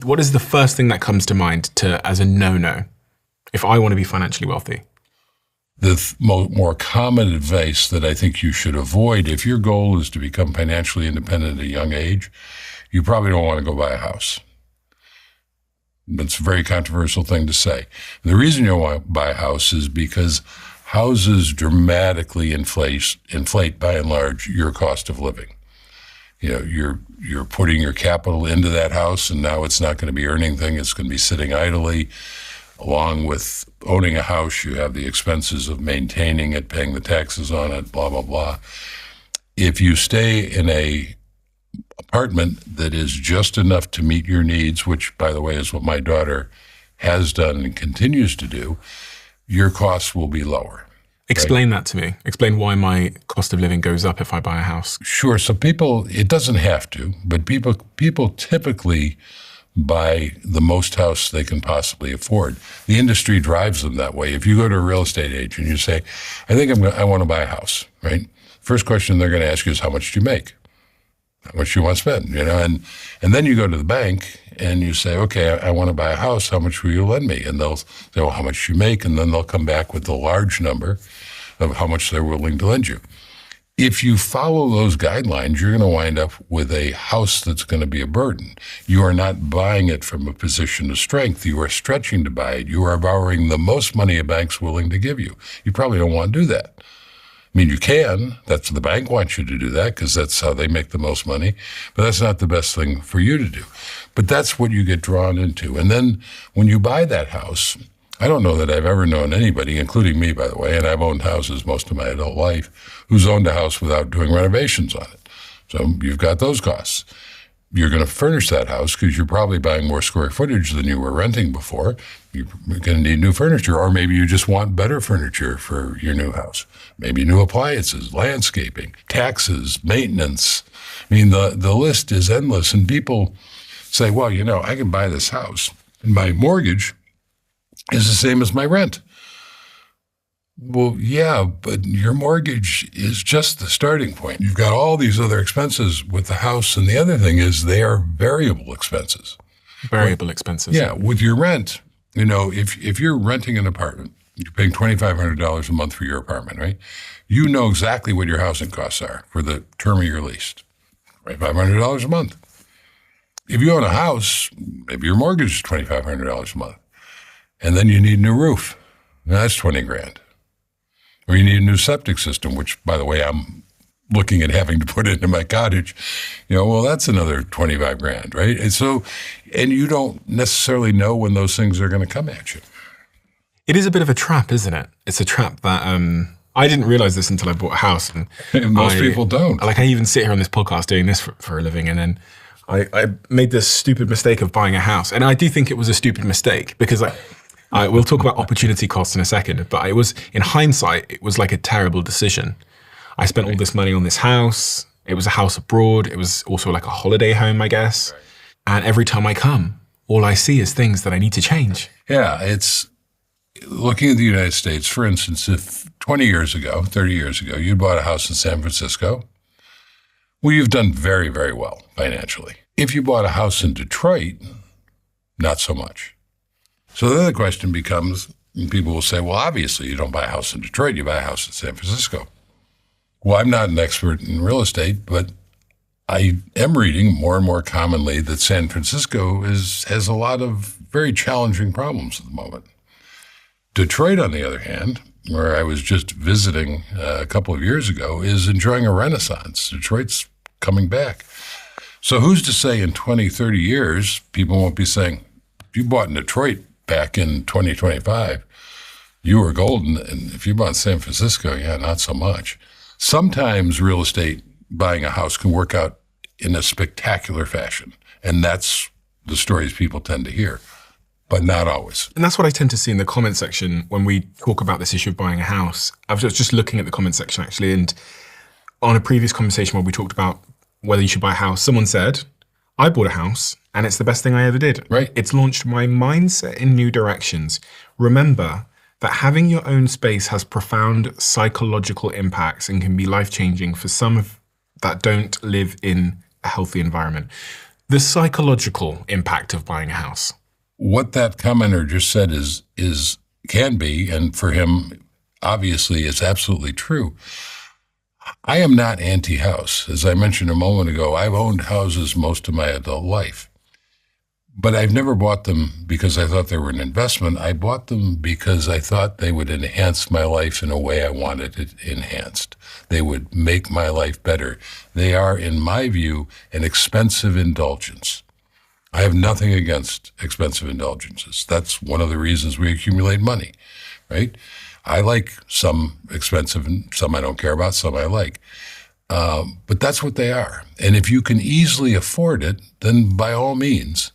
What is the first thing that comes to mind as a no-no if I want to be financially wealthy? The more common advice that I think you should avoid, if your goal is to become financially independent at a young age, you probably don't want to go buy a house. It's a very controversial thing to say. The reason you don't want to buy a house is because houses dramatically inflate by and large your cost of living. You're putting your capital into that house, and now it's not going to be earning thing. It's going to be sitting idly. Along with owning a house, you have the expenses of maintaining it, paying the taxes on it, blah, blah, blah. If you stay in a apartment that is just enough to meet your needs, which, by the way, is what my daughter has done and continues to do, your costs will be lower. Explain that to me. Explain why my cost of living goes up if I buy a house. Sure. So it doesn't have to, but people typically buy the most house they can possibly afford. The industry drives them that way. If you go to a real estate agent and you say, I want to buy a house, right? First question they're going to ask you is, how much do you make? How much do you want to spend? And then you go to the bank and you say, okay, I want to buy a house. How much will you lend me? And they'll say, well, how much do you make? And then they'll come back with a large number of how much they're willing to lend you. If you follow those guidelines, you're going to wind up with a house that's going to be a burden. You are not buying it from a position of strength. You are stretching to buy it. You are borrowing the most money a bank's willing to give you. You probably don't want to do that. I mean, you can. The bank wants you to do that because that's how they make the most money. But that's not the best thing for you to do. But that's what you get drawn into. And then when you buy that house, I don't know that I've ever known anybody, including me, by the way, and I've owned houses most of my adult life, who's owned a house without doing renovations on it. So you've got those costs. You're going to furnish that house because you're probably buying more square footage than you were renting before. You're going to need new furniture, or maybe you just want better furniture for your new house. Maybe new appliances, landscaping, taxes, maintenance. I mean, the list is endless, and people say, well, I can buy this house, and my mortgage is the same as my rent. Well, yeah, but your mortgage is just the starting point. You've got all these other expenses with the house, and the other thing is they are variable expenses. Variable expenses. Yeah, with your rent, if you're renting an apartment, you're paying $2,500 a month for your apartment, right? You know exactly what your housing costs are for the term of your lease, $2,500 a month. If you own a house, maybe your mortgage is $2,500 a month. And then you need a new roof. Now, that's $20,000. Or you need a new septic system, which, by the way, I'm looking at having to put into my cottage. That's another $25,000, right? And you don't necessarily know when those things are going to come at you. It is a bit of a trap, isn't it? It's a trap that I didn't realize this until I bought a house. And most people don't. I even sit here on this podcast doing this for a living, and then I made this stupid mistake of buying a house. And I do think it was a stupid mistake because we'll talk about opportunity costs in a second, but in hindsight, it was like a terrible decision. I spent all this money on this house. It was a house abroad. It was also like a holiday home, I guess. Right. And every time I come, all I see is things that I need to change. Yeah, it's looking at the United States, for instance, if 20 years ago, 30 years ago, you bought a house in San Francisco, well, you've done very, very well financially. If you bought a house in Detroit, not so much. So then the question becomes, and people will say, well, obviously you don't buy a house in Detroit, you buy a house in San Francisco. Well, I'm not an expert in real estate, but I am reading more and more commonly that San Francisco has a lot of very challenging problems at the moment. Detroit, on the other hand, where I was just visiting a couple of years ago, is enjoying a renaissance. Detroit's coming back. So who's to say in 20, 30 years, people won't be saying, if you bought in Detroit back in 2025, you were golden. And if you bought in San Francisco, yeah, not so much. Sometimes real estate, buying a house, can work out in a spectacular fashion. And that's the stories people tend to hear, but not always. And that's what I tend to see in the comment section when we talk about this issue of buying a house. I was just looking at the comment section, actually, and on a previous conversation where we talked about whether you should buy a house, someone said, I bought a house and it's the best thing I ever did. Right. It's launched my mindset in new directions. Remember that having your own space has profound psychological impacts and can be life-changing for some that don't live in a healthy environment. The psychological impact of buying a house. What that commenter just said is can be, and for him, obviously, it's absolutely true. I am not anti-house. As I mentioned a moment ago, I've owned houses most of my adult life. But I've never bought them because I thought they were an investment. I bought them because I thought they would enhance my life in a way I wanted it enhanced. They would make my life better. They are, in my view, an expensive indulgence. I have nothing against expensive indulgences. That's one of the reasons we accumulate money, right? I like some expensive and some I don't care about, some I like. But that's what they are. And if you can easily afford it, then by all means,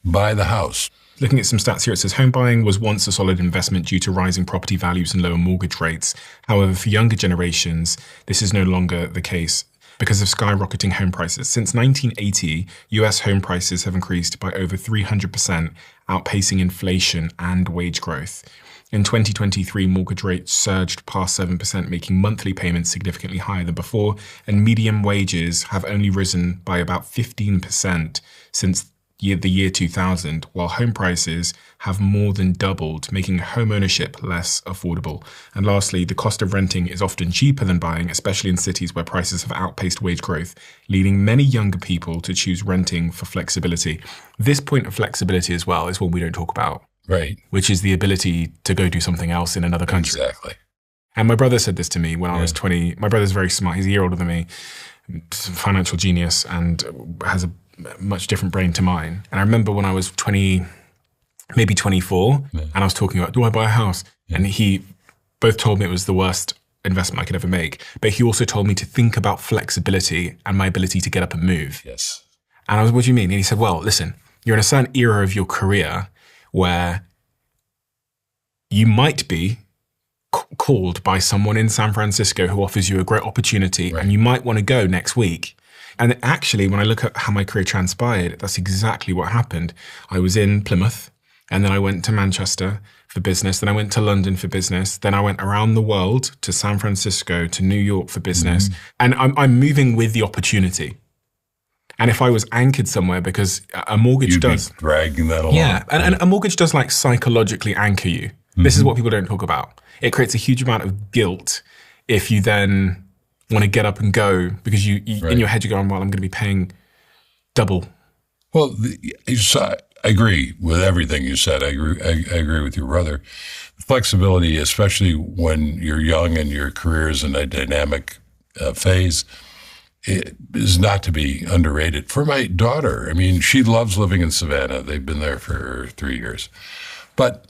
buy the house. Looking at some stats here, it says home buying was once a solid investment due to rising property values and lower mortgage rates. However, for younger generations, this is no longer the case because of skyrocketing home prices. Since 1980, US home prices have increased by over 300%, outpacing inflation and wage growth. In 2023, mortgage rates surged past 7%, making monthly payments significantly higher than before, and median wages have only risen by about 15% since the year 2000, while home prices have more than doubled, making homeownership less affordable. And lastly, the cost of renting is often cheaper than buying, especially in cities where prices have outpaced wage growth, leading many younger people to choose renting for flexibility. This point of flexibility as well is one we don't talk about. Right. Which is the ability to go do something else in another country. Exactly. And my brother said this to me when I was 20. My brother's very smart. He's a year older than me, financial genius, and has a much different brain to mine. And I remember when I was 20, maybe 24, and I was talking about, do I buy a house? And he both told me it was the worst investment I could ever make. But he also told me to think about flexibility and my ability to get up and move. Yes. And I was, what do you mean? And he said, well, listen, you're in a certain era of your career where you might be called by someone in San Francisco who offers you a great opportunity, and you might want to go next week. And actually, when I look at how my career transpired, that's exactly what happened. I was in Plymouth, and then I went to Manchester for business. Then I went to London for business. Then I went around the world to San Francisco, to New York for business. And I'm moving with the opportunity. And if I was anchored somewhere, because a mortgage You'd does... be dragging that along. Yeah, and a mortgage does like psychologically anchor you. This is what people don't talk about. It creates a huge amount of guilt if you then want to get up and go because you in your head you're going, well, I'm going to be paying double. Well, I agree with everything you said. I agree with your brother. Flexibility, especially when you're young and your career is in a dynamic phase, it is not to be underrated. For my daughter, I mean, she loves living in Savannah. They've been there for 3 years. But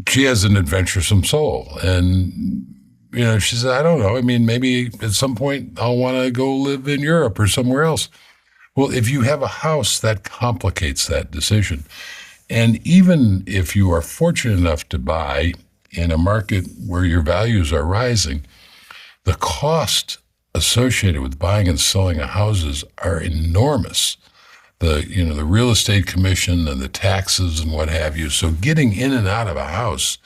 she has an adventuresome soul. And, you know, she said, I don't know. I mean, maybe at some point I'll want to go live in Europe or somewhere else. Well, if you have a house, that complicates that decision. And even if you are fortunate enough to buy in a market where your values are rising, the cost associated with buying and selling houses are enormous. The real estate commission and the taxes and what have you. So getting in and out of a house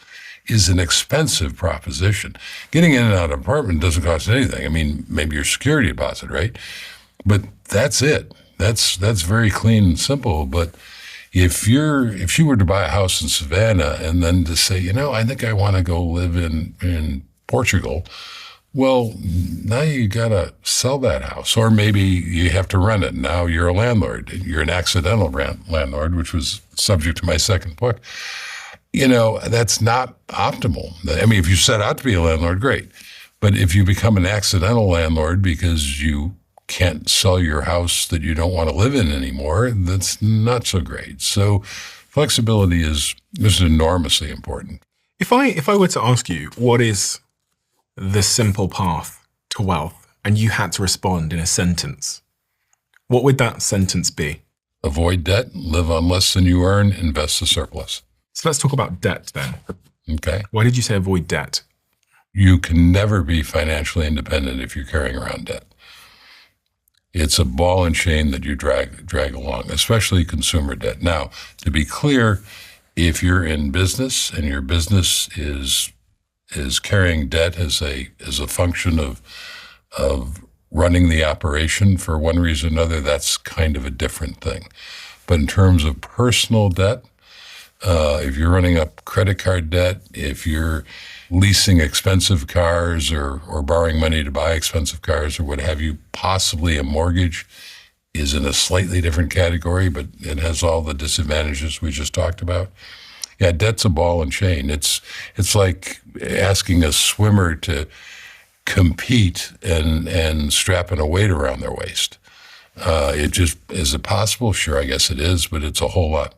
is an expensive proposition. Getting in and out of an apartment doesn't cost anything. I mean, maybe your security deposit, right? But that's it. That's very clean and simple. But if you were to buy a house in Savannah and then to say, you know, I think I want to go live in Portugal, well, now you got to sell that house, or maybe you have to rent it. Now you're a landlord. You're an accidental landlord, which was subject to my second book. You know, that's not optimal. I mean, if you set out to be a landlord, great. But if you become an accidental landlord because you can't sell your house that you don't want to live in anymore, that's not so great. So flexibility is enormously important. If I were to ask you, what is the simple path to wealth, and you had to respond in a sentence, what would that sentence be? Avoid debt, live on less than you earn, invest the surplus. So let's talk about debt then. Okay. Why did you say avoid debt? You can never be financially independent if you're carrying around debt. It's a ball and chain that you drag along, especially consumer debt. Now, to be clear, if you're in business and your business is carrying debt as a function of running the operation for one reason or another, that's kind of a different thing. But in terms of personal debt, if you're running up credit card debt, if you're leasing expensive cars or borrowing money to buy expensive cars or what have you, possibly a mortgage is in a slightly different category, but it has all the disadvantages we just talked about. Yeah, debt's a ball and chain. It's like asking a swimmer to compete and strapping a weight around their waist. Is it possible? Sure, I guess it is, but it's a whole lot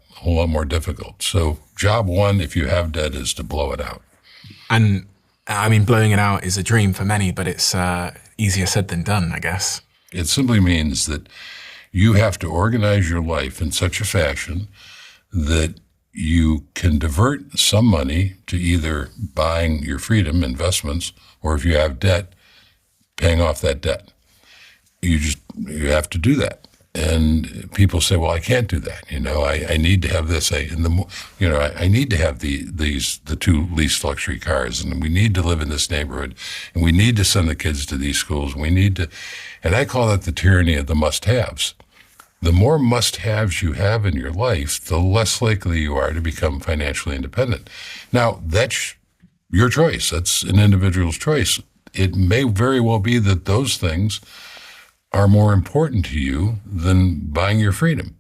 more difficult. So job one, if you have debt, is to blow it out. And I mean, blowing it out is a dream for many, but it's easier said than done, I guess. It simply means that you have to organize your life in such a fashion that you can divert some money to either buying your freedom, investments, or if you have debt, paying off that debt. You have to do that. And people say, well, I can't do that. I need to have this. I need to have the two least luxury cars, and we need to live in this neighborhood, and we need to send the kids to these schools. And I call it the tyranny of the must-haves. The more must-haves you have in your life, the less likely you are to become financially independent. Now, that's your choice. That's an individual's choice. It may very well be that those things are more important to you than buying your freedom.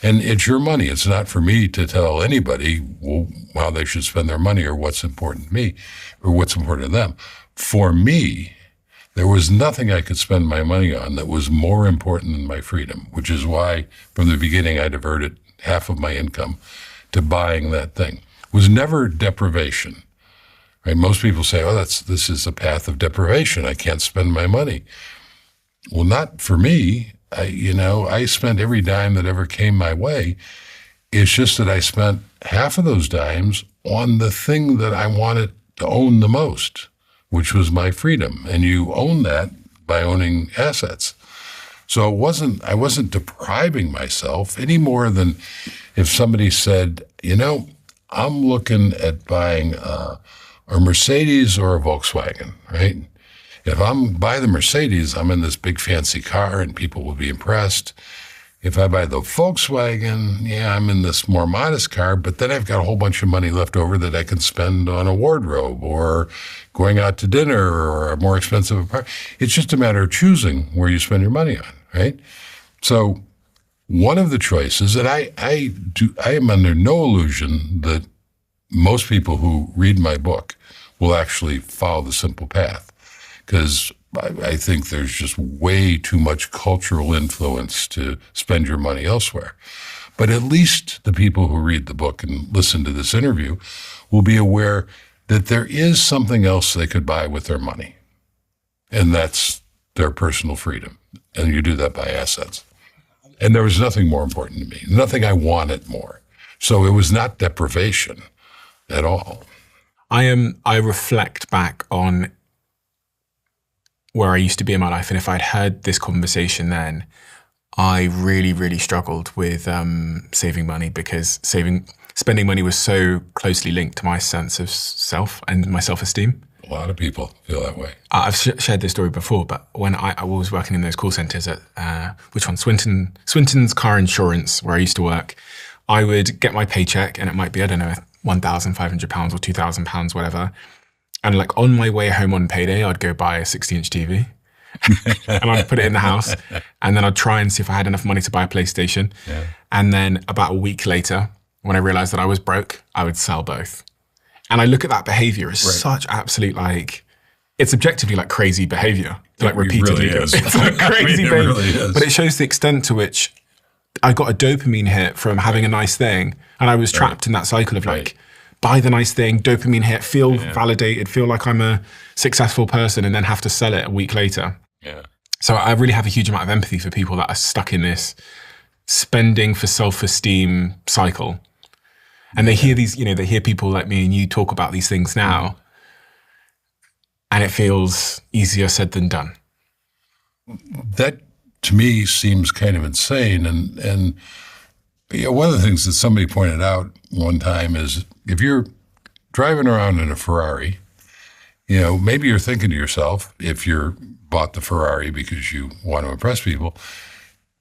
And it's your money. It's not for me to tell anybody how they should spend their money or what's important to me or what's important to them. For me, there was nothing I could spend my money on that was more important than my freedom, which is why from the beginning I diverted half of my income to buying that thing. It was never deprivation. Right? Most people say, this is a path of deprivation. I can't spend my money. Well, not for me. I spent every dime that ever came my way. It's just that I spent half of those dimes on the thing that I wanted to own the most, which was my freedom. And you own that by owning assets. So I wasn't depriving myself any more than if somebody said, I'm looking at buying a Mercedes or a Volkswagen, right? If I'm buy the Mercedes, I'm in this big fancy car and people will be impressed. If I buy the Volkswagen, I'm in this more modest car, but then I've got a whole bunch of money left over that I can spend on a wardrobe or going out to dinner or a more expensive apartment. It's just a matter of choosing where you spend your money on, right? So one of the choices, and I am under no illusion that most people who read my book will actually follow the simple path, because I think there's just way too much cultural influence to spend your money elsewhere. But at least the people who read the book and listen to this interview will be aware that there is something else they could buy with their money, and that's their personal freedom. And you do that by assets. And there was nothing more important to me, nothing I wanted more. So it was not deprivation at all. I reflect back on where I used to be in my life. And if I'd heard this conversation then, I really, really struggled with saving money, because spending money was so closely linked to my sense of self and my self-esteem. A lot of people feel that way. I've shared this story before, but when I was working in those call centers at, which one? Swinton's Car Insurance, where I used to work, I would get my paycheck and it might be, I don't know, £1,500 or £2,000, whatever. And like on my way home on payday, I'd go buy a 60-inch TV and I'd put it in the house. And then I'd try and see if I had enough money to buy a PlayStation. Yeah. And then about a week later, when I realized that I was broke, I would sell both. And I look at that behavior as such absolute, it's objectively like crazy behavior. Like repeatedly. Really is. It's like crazy behavior. It really is. But it shows the extent to which I got a dopamine hit from having a nice thing. And I was trapped in that cycle of buy the nice thing, dopamine hit, feel validated, feel like I'm a successful person, and then have to sell it a week later. Yeah. So I really have a huge amount of empathy for people that are stuck in this spending for self-esteem cycle. And they hear they hear people like me and you talk about these things now, and it feels easier said than done. That to me seems kind of insane. And one of the things that somebody pointed out one time is, if you're driving around in a Ferrari, maybe you're thinking to yourself, if you're bought the Ferrari because you want to impress people,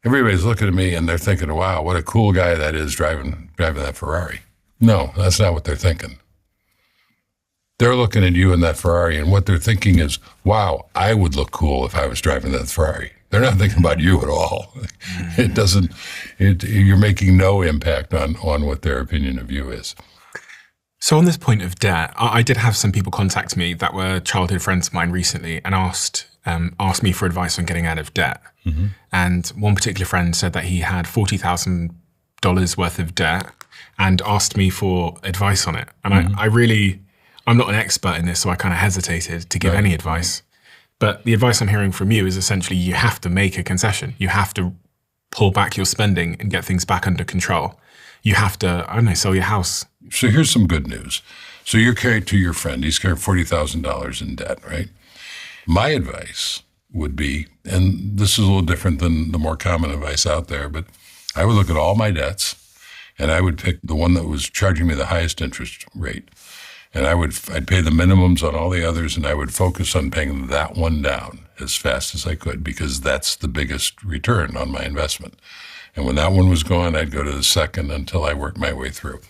everybody's looking at me and they're thinking, wow, what a cool guy that is driving that Ferrari. No, that's not what they're thinking. They're looking at you in that Ferrari, and what they're thinking is, wow, I would look cool if I was driving that Ferrari. They're not thinking about you at all. You're making no impact on what their opinion of you is. So on this point of debt, I did have some people contact me that were childhood friends of mine recently and asked me for advice on getting out of debt. Mm-hmm. And one particular friend said that he had $40,000 worth of debt and asked me for advice on it. And mm-hmm. I'm not an expert in this, so I kind of hesitated to give any advice. But the advice I'm hearing from you is essentially you have to make a concession. You have to pull back your spending and get things back under control. You have to, sell your house. So here's some good news. So you're carrying to your friend, he's carrying $40,000 in debt, right? My advice would be, and this is a little different than the more common advice out there, but I would look at all my debts and I would pick the one that was charging me the highest interest rate. And I'd pay the minimums on all the others, and I would focus on paying that one down as fast as I could, because that's the biggest return on my investment. And when that one was gone, I'd go to the second until I worked my way through.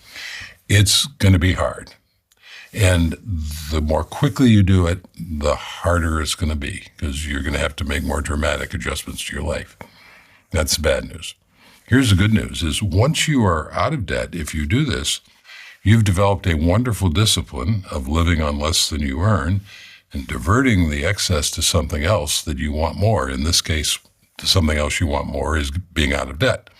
It's going to be hard. And the more quickly you do it, the harder it's going to be, because you're going to have to make more dramatic adjustments to your life. That's the bad news. Here's the good news, is once you are out of debt, if you do this, you've developed a wonderful discipline of living on less than you earn and diverting the excess to something else that you want more. In this case, to something else you want more is being out of debt.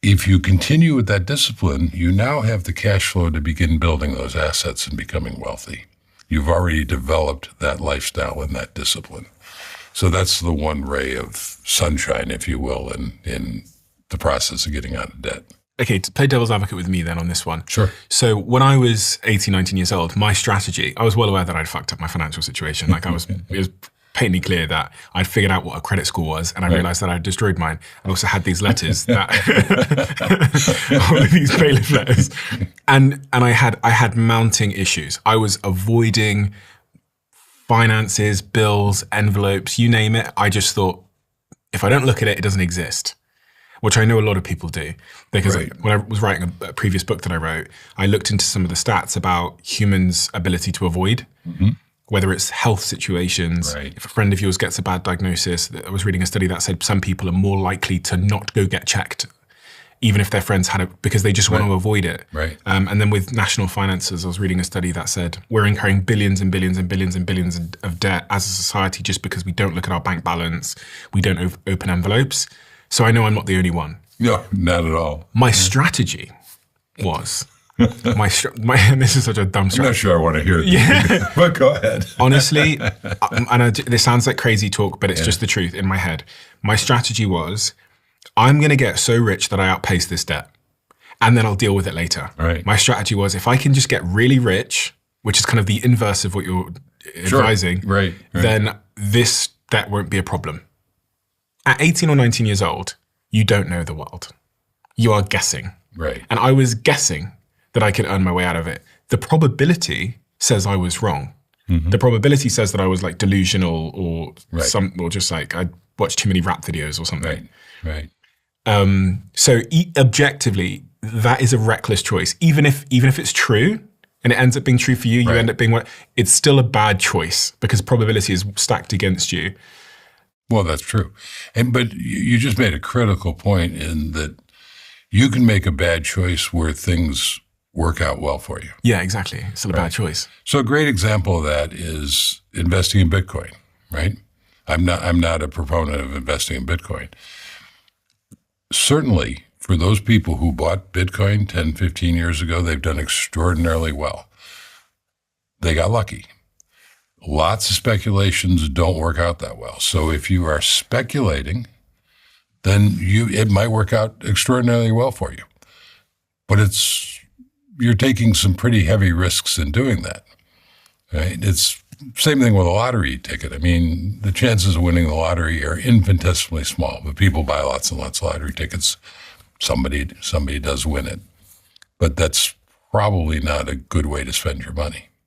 If you continue with that discipline, you now have the cash flow to begin building those assets and becoming wealthy. You've already developed that lifestyle and that discipline. So that's the one ray of sunshine, if you will, in the process of getting out of debt. Okay, to play devil's advocate with me then on this one. Sure. So when I was 18, 19 years old, my strategy, I was well aware that I'd fucked up my financial situation. It was patently clear that I'd figured out what a credit score was, and I realized that I'd destroyed mine. I also had these letters that, these bailiff letters. And I had mounting issues. I was avoiding finances, bills, envelopes, you name it. I just thought, if I don't look at it, it doesn't exist. Which I know a lot of people do, because when I was writing a previous book that I wrote, I looked into some of the stats about humans' ability to avoid, whether it's health situations. If a friend of yours gets a bad diagnosis, I was reading a study that said some people are more likely to not go get checked, even if their friends had it, because they just want to avoid it. And then with national finances, I was reading a study that said we're incurring billions and billions and billions and billions of debt as a society just because we don't look at our bank balance, we don't open envelopes. So I know I'm not the only one. No, not at all. My strategy was, and this is such a dumb strategy. I'm not sure I want to hear it, but go ahead. Honestly, this sounds like crazy talk, but it's just the truth in my head. My strategy was, I'm going to get so rich that I outpace this debt, and then I'll deal with it later. My strategy was, if I can just get really rich, which is kind of the inverse of what you're advising, then this debt won't be a problem. At 18 or 19 years old, you don't know the world. You are guessing. And I was guessing that I could earn my way out of it. The probability says I was wrong. The probability says that I was like delusional or or just like I watched too many rap videos or something. So objectively, that is a reckless choice. Even if it's true and it ends up being true for you, you end up being what? It's still a bad choice because probability is stacked against you. Well, that's true. But you just made a critical point in that you can make a bad choice where things work out well for you. Yeah, exactly. It's still a bad choice. So a great example of that is investing in Bitcoin, right? I'm not a proponent of investing in Bitcoin. Certainly, for those people who bought Bitcoin 10, 15 years ago, they've done extraordinarily well. They got lucky. Lots of speculations don't work out that well. So if you are speculating, then it might work out extraordinarily well for you. But you're taking some pretty heavy risks in doing that. Right? It's same thing with a lottery ticket. I mean, the chances of winning the lottery are infinitesimally small, but people buy lots and lots of lottery tickets. Somebody does win it. But that's probably not a good way to spend your money.